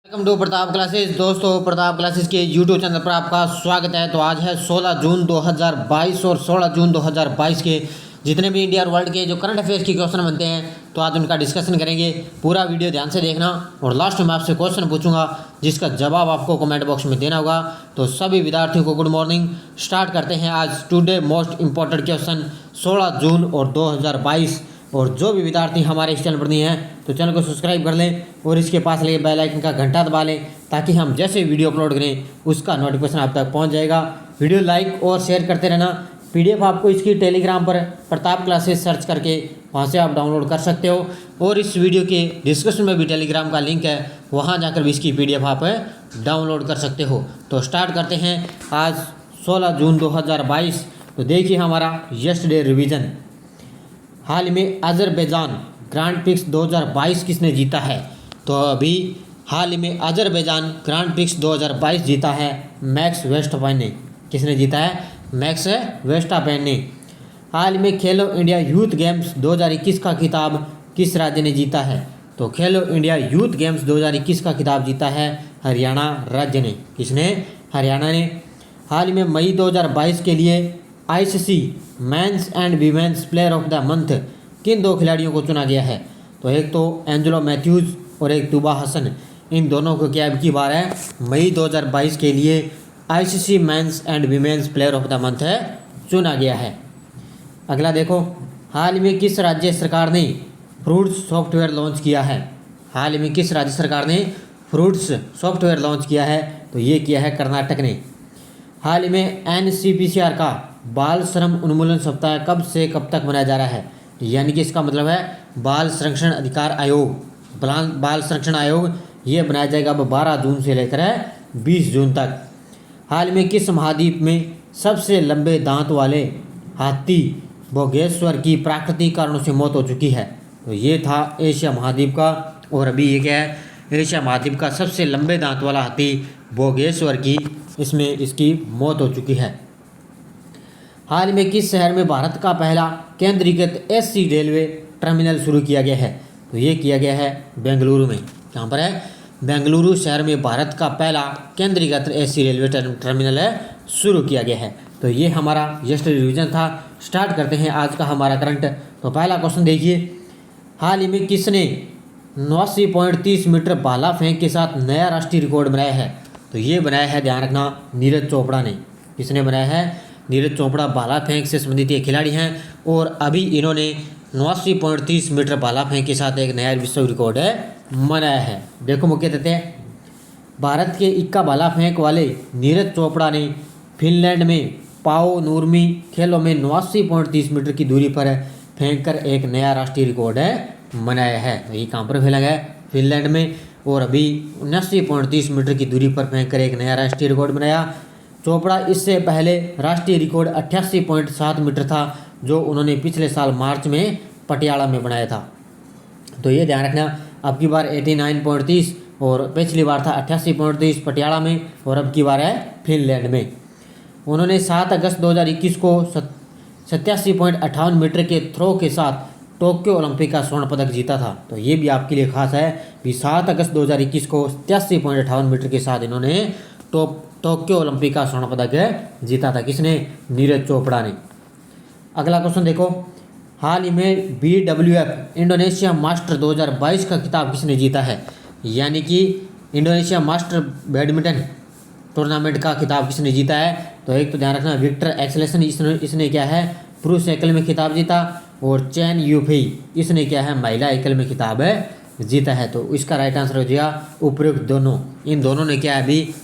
Welcome to Pratap classes. दोस्तों, Pratap classes के YouTube channel पर आपका स्वागत है। तो आज है 16 जून 2022 और 16 जून 2022 के जितने भी इंडिया और वर्ल्ड के जो करंट अफेयर्स के क्वेश्चन बनते हैं तो आज उनका डिस्कशन करेंगे। पूरा वीडियो ध्यान से देखना और लास्ट में आपसे क्वेश्चन पूछूंगा जिसका जवाब आपको कमेंट बॉक्स में देना होगा। तो सभी विद्यार्थियों को गुड मॉर्निंग। स्टार्ट करते हैं आज टुडे मोस्ट इंपॉर्टेंट क्वेश्चन 16 जून और 2022। और जो भी विद्यार्थी हमारे इस चैनल पर नहीं हैं तो चैनल को सब्सक्राइब कर लें और इसके पास लगे बेल आइकन का घंटा दबा लें ताकि हम जैसे वीडियो अपलोड करें उसका नोटिफिकेशन आप तक पहुंच जाएगा। वीडियो लाइक और शेयर करते रहना। पीडीएफ आपको इसकी टेलीग्राम पर प्रताप क्लासेस सर्च करके वहां से आप डाउनलोड कर सकते हो और इस वीडियो के डिस्क्रिप्शन में भी टेलीग्राम का लिंक है, वहाँ जाकर भी इसकी पीडीएफ आप डाउनलोड कर सकते हो। तो स्टार्ट करते हैं आज 16 जून 2022। तो देखिए हमारा यस्टरडे रिवीजन। हाल में अजरबैजान ग्रांड प्रिक्स 2022 किसने जीता है? तो अभी हाल में अजरबैजान ग्रांड प्रिक्स 2022 जीता है मैक्स वेस्टरपेन ने। किसने जीता है? मैक्स वेस्टरपेन ने। हाल में खेलो इंडिया यूथ गेम्स 2021 का खिताब किस राज्य ने जीता है? तो खेलो इंडिया यूथ गेम्स 2021 का खिताब जीता है हरियाणा राज्य ने। किसने? हरियाणा ने। हाल में मई 2022 के लिए ICC men's and women's player of the month किन दो खिलाड़ियों को चुना गया है? तो एक तो एंजेलो मैथ्यूज और एक तुबा हसन। इन दोनों को क्या अब की बार है मई 2022 के लिए ICC men's and women's player of the month चुना गया है। अगला देखो, हाल में किस राज्य सरकार ने फ्रूट्स सॉफ्टवेयर लॉन्च किया है? हाल में किस राज्य सरकार ने फ्रूट्स सॉफ्टवेयर लॉन्च किया है? तो ये किया है कर्नाटक ने। हाल में एनसीपीसीआर का बाल श्रम उन्मूलन सप्ताह कब से कब तक मनाया जा रहा है? यानी कि इसका मतलब है बाल संरक्षण अधिकार आयोग, बाल संरक्षण आयोग ये बनाया जाएगा अब 12 जून से लेकर 20 जून तक। हाल में किस महाद्वीप में सबसे लंबे दांत वाले हाथी भोगेश्वर की प्राकृतिक कारणों से मौत हो चुकी है? तो ये था एशिया महाद्वीप का। और अभी ये क्या है? एशिया महाद्वीप का सबसे लंबे दांत वाला हाथी भोगेश्वर की इसमें इसकी मौत हो चुकी है। हाल में किस शहर में भारत का पहला केंद्रीकृत एसी रेलवे टर्मिनल शुरू किया गया है? तो ये किया गया है बेंगलुरु में। कहाँ पर है? बेंगलुरु शहर में भारत का पहला केंद्रीकृत एसी रेलवे टर्मिनल शुरू किया गया है। तो ये हमारा यस्टरडे रिवीजन था। स्टार्ट करते हैं आज का हमारा करंट। तो पहला क्वेश्चन देखिए, हाल ही में किसने 89.30 मीटर भाला फेंक के साथ नया राष्ट्रीय रिकॉर्ड बनाया है? तो ये बनाया है, ध्यान रखना, नीरज चोपड़ा ने। किसने बनाया है? नीरज चोपड़ा भाला फेंक से संबंधित ये खिलाड़ी हैं और अभी इन्होंने 89.30 मीटर भाला फेंक के साथ एक नया विश्व रिकॉर्ड बनाया है। देखो मुख्य तथ्य, भारत के इक्का भाला फेंक वाले नीरज चोपड़ा ने फिनलैंड में पाओ नूर्मी खेलों में 89.30 मीटर की दूरी पर फेंक कर एक नया राष्ट्रीय रिकॉर्ड बनाया है। तो ये कहाँ पर फैला गया? फिनलैंड में। और अभी 89.30 मीटर की दूरी पर फेंक कर एक नया राष्ट्रीय रिकॉर्ड बनाया। चोपड़ा इससे पहले राष्ट्रीय रिकॉर्ड 88.7 मीटर था जो उन्होंने पिछले साल मार्च में पटियाला में बनाया था। तो ये ध्यान रखना, अब की बार 89.30 और पिछली बार था 88.30 पटियाला में और अब की बार है फिनलैंड में। उन्होंने 7 अगस्त 2021 को 87.58 मीटर के थ्रो के साथ टोक्यो ओलंपिक का स्वर्ण पदक जीता था। तो ये भी आपके लिए खास है कि 7 अगस्त 2021 को 87.58 मीटर के साथ इन्होंने टोक्यो ओलंपिक का स्वर्ण पदक जीता था। किसने? नीरज चोपड़ा ने। अगला क्वेश्चन देखो, हाल ही में BWF इंडोनेशिया मास्टर 2022 का खिताब किसने जीता है? यानी कि इंडोनेशिया मास्टर बैडमिंटन टूर्नामेंट का खिताब किसने जीता है? तो एक तो ध्यान रखना, विक्टर एक्सेलेसन इसने क्या है पुरुष एकल में खिताब जीता और चैन यूफी इसने क्या है महिला एकल में खिताब जीता है। तो इसका राइट आंसर हो जाएगा उपयुक्त दोनों। इन दोनों ने क्या है अभी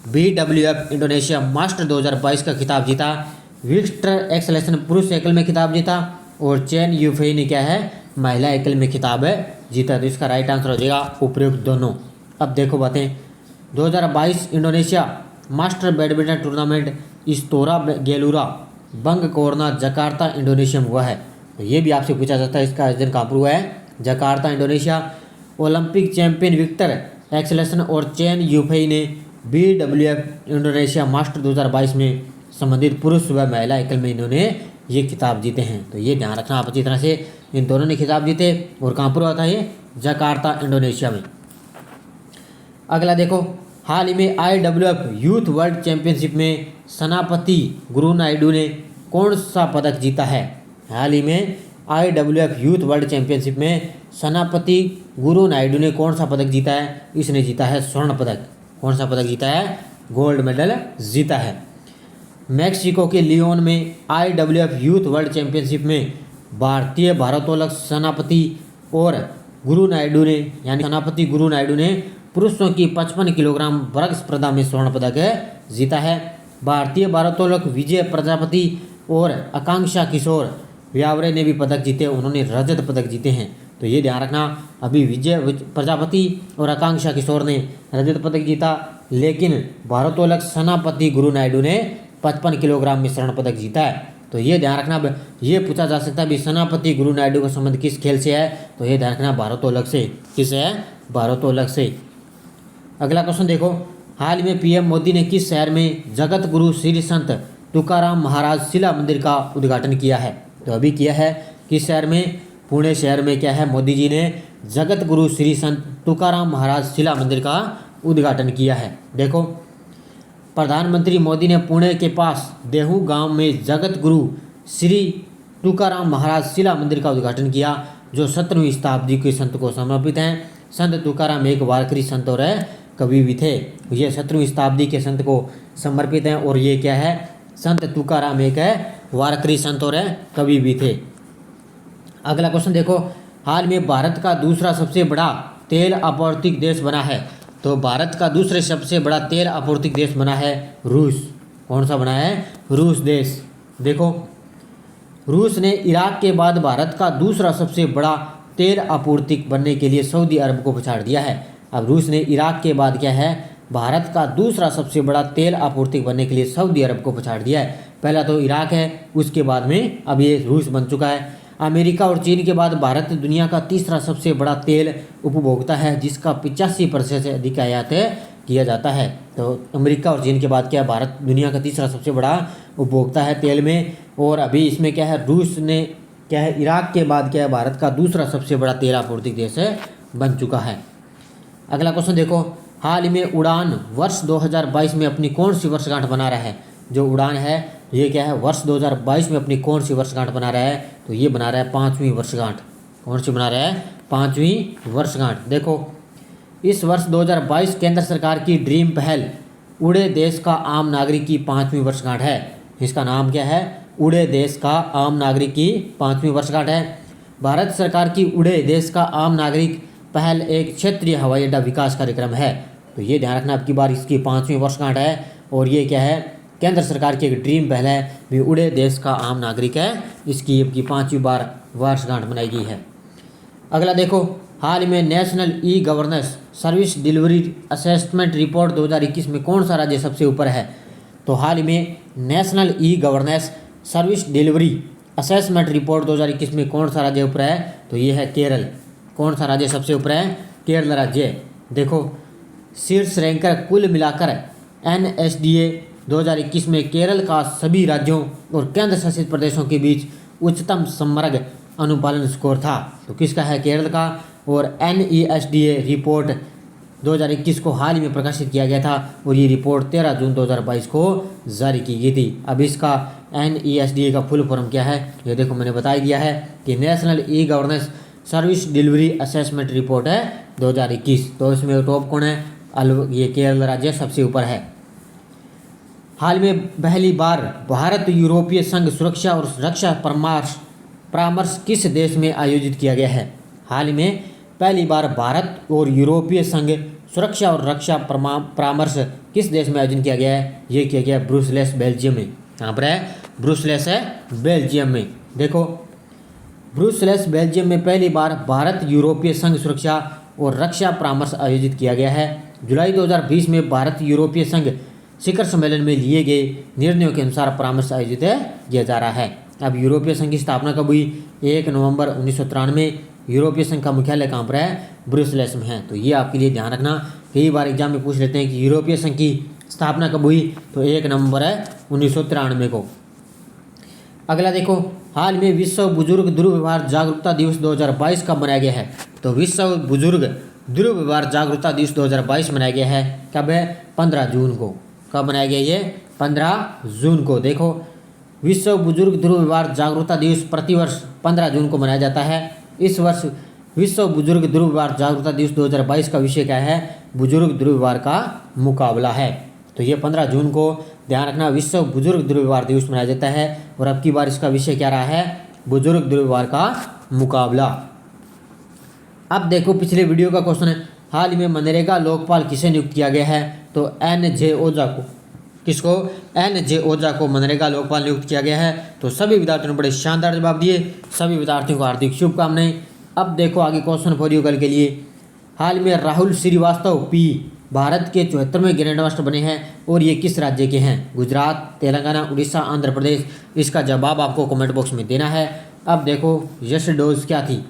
BWF इंडोनेशिया मास्टर 2022 का खिताब जीता। विक्टर एक्सेलेसन पुरुष एकल में खिताब जीता और चैन यूफई ने क्या है महिला एकल में खिताब जीता। तो इसका राइट आंसर हो जाएगा उपयुक्त दोनों। अब देखो बातें, 2022 Indonesia Master badminton tournament Istora Gelora Bung Karno Jakarta Indonesia में हुआ है। तो ये भी आपसे पूछा जाता है इसका आयोजन कहाँ पर हुआ है? Jakarta Indonesia. Olympic champion Viktor Axelsen और चैन यूफई ने BWF इंडोनेशिया मास्टर 2022 में संबंधित पुरुष व महिला एकल में इन्होंने ये खिताब जीते हैं। तो ये ध्यान रखना आप अच्छी तरह से, इन दोनों ने खिताब जीते और कहाँ पर हुआ था ये? जकार्ता इंडोनेशिया में। अगला देखो, हाल ही में IWF यूथ वर्ल्ड चैंपियनशिप में सेनापति गुरु नायडू ने कौन सा पदक जीता है? हाल ही में IWF यूथ वर्ल्ड चैंपियनशिप में सेनापति गुरु नायडू ने कौन सा पदक जीता है? इसने जीता है स्वर्ण पदक। कौन सा पदक जीता है? गोल्ड मेडल जीता है। मैक्सिको के लियोन में IWF यूथ वर्ल्ड चैंपियनशिप में भारतीय भारोत्तोलक सेनापति और गुरु नायडू ने यानी सेनापति गुरु नायडू ने पुरुषों की 55 किलोग्राम वर्ग स्पर्धा में स्वर्ण पदक जीता है। भारतीय भारोत्तोलक विजय प्रजापति और आकांक्षा किशोर व्यावरे ने भी पदक जीते, उन्होंने रजत पदक जीते हैं। तो ये ध्यान रखना, अभी विजय प्रजापति और आकांक्षा किशोर ने रजत पदक जीता, लेकिन भारोत्तोलक सेनापति गुरु नायडू ने 55 किलोग्राम में स्वर्ण पदक जीता है। तो ये ध्यान रखना, ये पूछा जा सकता है भी सेनापति गुरु नायडू का संबंध किस खेल से है? तो ये ध्यान रखना भारोत्तोलक से। किस है? भारोत्तोलक से। अगला क्वेश्चन देखो, हाल में PM मोदी ने किस शहर में जगत गुरु श्री संत तुकाराम महाराज शिला मंदिर का उद्घाटन किया है? तो अभी किया है किस शहर में? पुणे शहर में क्या है, मोदी जी ने जगत गुरु श्री संत तुकाराम महाराज शिला मंदिर का उद्घाटन किया है। देखो, प्रधानमंत्री मोदी ने पुणे के पास देहू गांव में जगत गुरु श्री तुकाराम महाराज शिला मंदिर का उद्घाटन किया, जो 17वीं शताब्दी के संत को समर्पित हैं। संत तुकाराम एक वारकरी संत और कवि भी थे। ये 17वीं शताब्दी के संत को समर्पित हैं और ये क्या है? संत तुकाराम एक वारकरी संत और कवि भी थे। अगला क्वेश्चन देखो, हाल में भारत का दूसरा सबसे बड़ा तेल आपूर्ति देश बना है। तो भारत का दूसरे सबसे बड़ा तेल आपूर्ति देश बना है रूस। कौन सा बना है? रूस देश। देखो, रूस ने इराक के बाद भारत का दूसरा सबसे बड़ा तेल आपूर्ति बनने के लिए सऊदी अरब को पछाड़ दिया है। अब रूस ने इराक के बाद क्या है? भारत का दूसरा सबसे बड़ा तेल आपूर्ति बनने के लिए सऊदी अरब को पछाड़ दिया है। पहला तो इराक है, उसके बाद में अब ये रूस बन चुका है। अमेरिका और चीन के बाद भारत दुनिया का तीसरा सबसे बड़ा तेल उपभोक्ता है, जिसका 85% से अधिक आयात किया जाता है। तो अमेरिका और चीन के बाद क्या, भारत दुनिया का तीसरा सबसे बड़ा उपभोक्ता है तेल में। और अभी इसमें क्या है, रूस ने क्या है, इराक के बाद क्या है, भारत का दूसरा सबसे बड़ा तेल आपूर्ति देश बन चुका है। अगला क्वेश्चन देखो, हाल ही में उड़ान वर्ष 2022 में अपनी कौन सी वर्षगांठ बना रहा है? जो उड़ान है ये क्या है, वर्ष 2022 में अपनी कौन सी वर्षगांठ बना रहा है? तो ये बना रहा है 5वीं वर्षगांठ। कौन सी बना रहा है? 5वीं वर्षगांठ। देखो, इस वर्ष 2022 केंद्र सरकार की ड्रीम पहल उड़े देश का आम नागरिक की 5वीं वर्षगांठ है। इसका नाम क्या है? उड़े देश का आम नागरिक की 5वीं वर्षगांठ है। भारत सरकार की उड़े देश का आम नागरिक पहल एक क्षेत्रीय हवाई अड्डा विकास कार्यक्रम है। तो ये ध्यान रखना, अब की बार इसकी 5वीं वर्षगांठ है और ये क्या है, केंद्र सरकार की एक ड्रीम पहल है, भी उड़े देश का आम नागरिक है, इसकी अब की 5वीं बार वर्षगांठ मनाई गई है। अगला देखो, हाल में national e governance service delivery assessment report 2021 में कौन सा राज्य सबसे ऊपर है? तो हाल ही में national e governance service delivery assessment report 2021 में कौन सा राज्य ऊपर है? तो ये है केरल। कौन सा राज्य सबसे ऊपर है? केरल राज्य। देखो, शीर्ष रैंकर कुल मिलाकर NSDA 2021 में केरल का सभी राज्यों और केंद्र शासित प्रदेशों के बीच उच्चतम समग्र अनुपालन स्कोर था। तो किसका है? केरल का। और NESDA रिपोर्ट 2021 को हाल ही में प्रकाशित किया गया था और ये रिपोर्ट 13 जून 2022 को जारी की गई थी। अब इसका NESDA का फुल फॉर्म क्या है? ये देखो, मैंने बता ही दिया है कि national e governance service delivery assessment report है 2021। तो इसमें टॉप कौन है? ये केरल राज्य सबसे ऊपर है। हाल में पहली बार भारत यूरोपीय संघ सुरक्षा और रक्षा परामर्श किस देश में आयोजित किया गया है? हाल ही में पहली बार भारत और यूरोपीय संघ सुरक्षा और रक्षा परामर्श किस देश में आयोजन किया गया है? ये किया गया ब्रुसेल्स बेल्जियम में। यहाँ पर है ब्रुसेल्स है बेल्जियम में। देखो, ब्रुसेल्स बेल्जियम में पहली बार भारत यूरोपीय संघ सुरक्षा और रक्षा परामर्श आयोजित किया गया है। जुलाई 2020 में भारत यूरोपीय संघ शिखर सम्मेलन में लिए गए निर्णयों के अनुसार परामर्श आयोजित किया जा रहा है। अब यूरोपीय संघ की स्थापना कब हुई? 1 नवंबर 1993। यूरोपीय संघ का मुख्यालय कहाँ पर है? ब्रुसेल्स में है। तो ये आपके लिए ध्यान रखना, कई बार एग्जाम में पूछ लेते हैं कि यूरोपीय संघ की स्थापना कब हुई? तो 1 नवंबर है 1993 को। अगला देखो, हाल में विश्व बुजुर्ग दुर्व्यवहार जागरूकता दिवस 2022 कब मनाया गया है? तो विश्व बुजुर्ग ध्रुव विवार जागरूकता दिवस 2022 मनाया गया है। कब है? 15 जून को। कब मनाया गया ये? 15 जून को। देखो, विश्व बुजुर्ग ध्रुव विवार जागरूकता दिवस प्रतिवर्ष 15 जून को मनाया जाता है। इस वर्ष विश्व बुजुर्ग ध्रुव विवार जागरूकता दिवस 2022 का विषय क्या है? बुजुर्ग ध्रुव विवार का मुकाबला है। तो ये 15 जून को ध्यान रखना, विश्व बुजुर्ग ध्रुव विवार दिवस मनाया जाता है। और अब की बार इसका विषय क्या रहा है? बुजुर्ग ध्रुव विवार का मुकाबला। अब देखो, पिछले वीडियो का क्वेश्चन है, हाल ही में मनरेगा लोकपाल किसे नियुक्त किया गया है? तो NJ ओझा को। किसको? NJ ओझा को मनरेगा लोकपाल नियुक्त किया गया है। तो सभी विद्यार्थियों ने बड़े शानदार जवाब दिए। सभी विद्यार्थियों को हार्दिक शुभकामनाएं। अब देखो आगे क्वेश्चन फॉर यू कल के लिए, हाल में राहुल श्रीवास्तव पी भारत के 74वें ग्रैंड मास्टर बने हैं और ये किस राज्य के हैं? गुजरात, तेलंगाना, उड़ीसा, आंध्र प्रदेश। इसका जवाब आपको कमेंट बॉक्स में देना है। अब देखो, यश डोज क्या थी?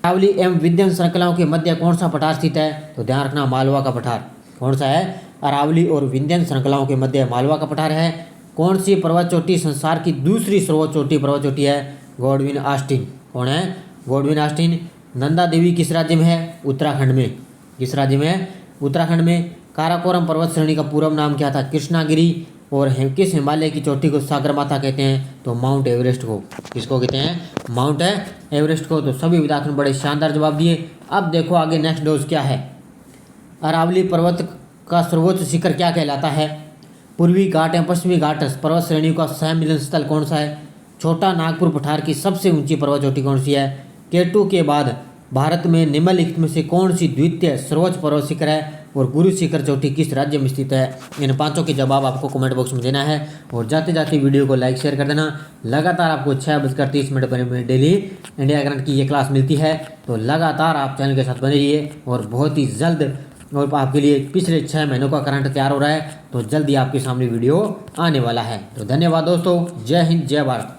अरावली एवं विंध्य श्रृंखलाओं के मध्य कौन सा पठार स्थित है? तो ध्यान रखना, मालवा का पठार। कौन सा है? अरावली और विंध्य श्रृंखलाओं के मध्य मालवा का पठार है। कौन सी पर्वत चोटी संसार की दूसरी सर्वोच्च पर्वत चोटी है? Godwin Austen. कौन है? Godwin Austen. नंदा देवी किस राज्य में है? उत्तराखंड में। किस राज्य में है? उत्तराखंड में। काराकोरम पर्वत श्रेणी का पूर्व नाम क्या था? कृष्णागिरी। और किस हिमालय की चोटी को सागरमाथा कहते हैं? तो माउंट एवरेस्ट को। किसको कहते हैं? माउंट एवरेस्ट को। तो सभी विद्यार्थियों ने बड़े शानदार जवाब दिए। अब देखो आगे नेक्स्ट डोज क्या है? अरावली पर्वत का सर्वोच्च शिखर क्या कहलाता है? पूर्वी घाट या पश्चिमी घाट पर्वत श्रेणियों का सम्मिलन स्थल कौन सा है? छोटा नागपुर पठार की सबसे ऊंची पर्वत चोटी कौन सी है? केटू के बाद भारत में निम्नलिखित में से कौन सी द्वितीय सर्वोच्च पर्वत शिखर है? और गुरु शिखर चोटी किस राज्य में स्थित है? इन पांचों के जवाब आपको कमेंट बॉक्स में देना है। और जाते जाते वीडियो को लाइक शेयर कर देना। लगातार आपको 6:30 पर डेली इंडिया करंट की ये क्लास मिलती है। तो लगातार आप चैनल के साथ बने रहिए और बहुत ही जल्द और आपके लिए पिछले 6 महीनों का करंट तैयार हो रहा है। तो जल्दी आपके सामने वीडियो आने वाला है। तो धन्यवाद दोस्तों। जय हिंद, जय भारत।